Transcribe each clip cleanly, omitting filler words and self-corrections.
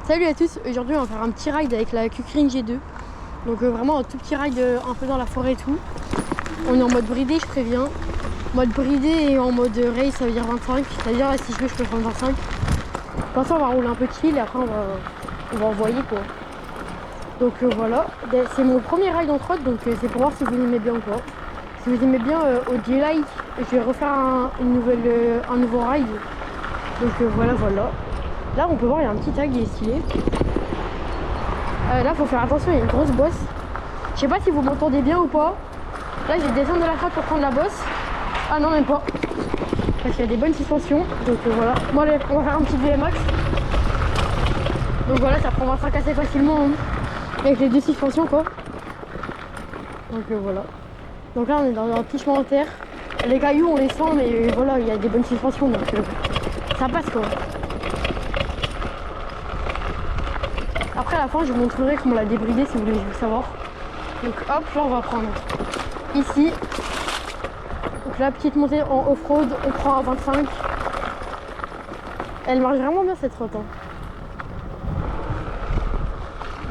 Salut à tous, aujourd'hui on va faire un petit ride avec la Kukrine G2. Donc vraiment un tout petit ride un peu dans la forêt et tout. On est en mode bridé, je préviens. Mode bridé et en mode race, ça veut dire 25. C'est-à-dire si je veux je peux prendre 25. Pour l'instant on va rouler un peu chill et après on va envoyer quoi. Donc voilà, c'est mon premier ride en trot, donc c'est pour voir si vous aimez bien ou pas. Si vous aimez bien au J-Like, je vais refaire un nouveau ride. Donc voilà. Là on peut voir il y a un petit tag, il est stylé. Là faut faire attention, il y a une grosse bosse. Je sais pas si vous m'entendez bien ou pas. Là je vais descendre de la crotte pour prendre la bosse. Ah non même pas. Parce qu'il y a des bonnes suspensions. Donc voilà. Bon allez, on va faire un petit VMAX. Donc voilà, ça prend 25 assez facilement hein, avec les deux suspensions quoi. Donc voilà. Donc là on est dans un petit chemin en terre. Les cailloux on les sent mais voilà, il y a des bonnes suspensions donc ça passe quoi. Après à la fin je vous montrerai comment la débrider si vous voulez savoir. Donc hop, là on va prendre ici. Donc la petite montée en off-road, on prend à 25. Elle marche vraiment bien cette route. Hein.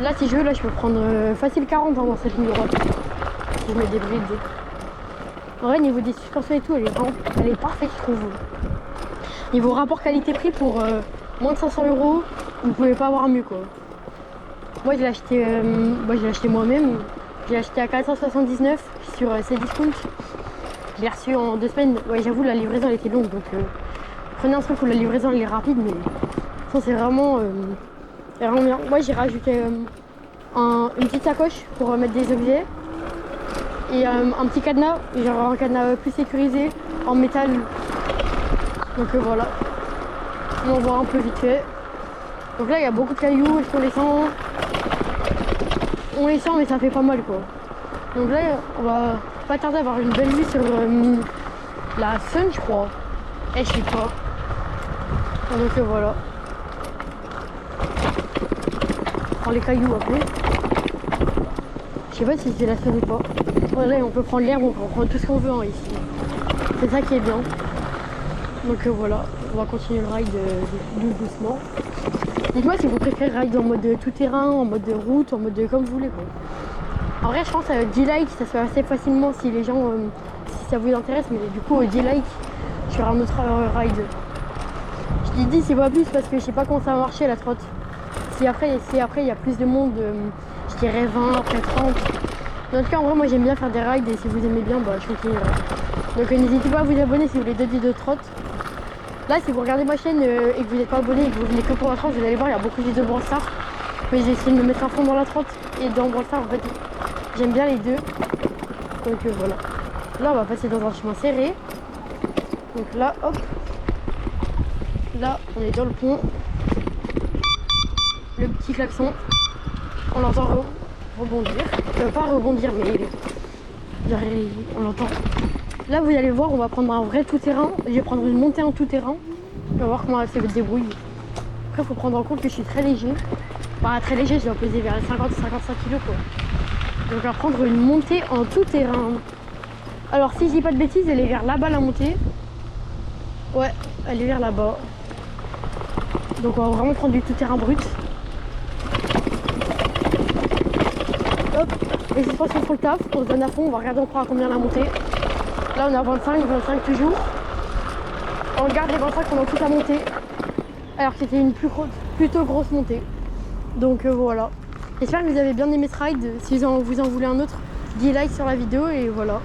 Là si je veux, là je peux prendre facile 40 hein, dans cette ligne droite. Si je me débride. En vrai niveau des suspensions et tout, elle est parfaite je trouve. Niveau rapport qualité-prix pour moins de 500 €, vous pouvez pas avoir mieux quoi. Moi je l'ai acheté moi-même. Je l'ai acheté à 479 sur Cdiscount. Je l'ai reçu en 2 semaines. Ouais j'avoue la livraison elle était longue donc prenez un truc où la livraison elle est rapide mais ça c'est vraiment bien. Moi j'ai rajouté une petite sacoche pour mettre des objets et un petit cadenas, genre un cadenas plus sécurisé en métal. Donc voilà. On voit un peu vite fait. Donc là il y a beaucoup de cailloux, est-ce qu'on les sent? On les sent mais ça fait pas mal quoi. Donc là on va pas tarder à avoir une belle vue sur la Sun je crois. Et je sais pas. Donc voilà. On prend les cailloux après. Je sais pas si c'est la Sun ou pas. Voilà, on peut prendre l'herbe, on peut prendre tout ce qu'on veut hein, ici. C'est ça qui est bien. Donc voilà, on va continuer le ride doucement. Dites-moi si vous préférez ride en mode tout terrain, en mode route, en mode comme vous voulez quoi. En vrai je pense à J-Like ça se fait assez facilement si les gens si ça vous intéresse, mais du coup au J-Like je ferai un autre ride. Je dis 10 c'est pas plus parce que je sais pas comment ça va marcher la trotte. Si après il y a plus de monde, je dirais 20, après 30. Mais en tout cas en vrai moi j'aime bien faire des rides et si vous aimez bien bah je continuerai. Donc n'hésitez pas à vous abonner si vous voulez d'autres vidéos de trotte. Là si vous regardez ma chaîne et que vous n'êtes pas abonné et que vous venez que pour la trotte, vous allez voir il y a beaucoup de vidéos de Brawl Stars. Mais j'ai essayé de me mettre à fond dans la trotte et dans Brawl Stars en fait j'aime bien les deux. Donc voilà. Là on va passer dans un chemin serré. Donc là hop. Là on est dans le pont. Le petit klaxon. On l'entend rebondir. Pas rebondir mais on l'entend. Là vous allez voir on va prendre un vrai tout-terrain. Je vais prendre une montée en tout-terrain. On va voir comment elle se débrouille. Après il faut prendre en compte que je suis très léger. Bah très léger, je dois peser vers les 50-55 kg quoi. Donc on va prendre une montée en tout-terrain. Alors si je dis pas de bêtises, elle est vers là-bas la montée. Ouais, elle est vers là-bas. Donc on va vraiment prendre du tout-terrain brut. Hop, les suspensions pour le taf, on se donne à fond, on va regarder on prend à combien la montée. Là on est à 25 toujours. On regarde les 25 pendant toute la montée. Alors que c'était une plutôt grosse montée. Donc voilà. J'espère que vous avez bien aimé ce ride. Si vous en voulez un autre, dites like sur la vidéo et voilà.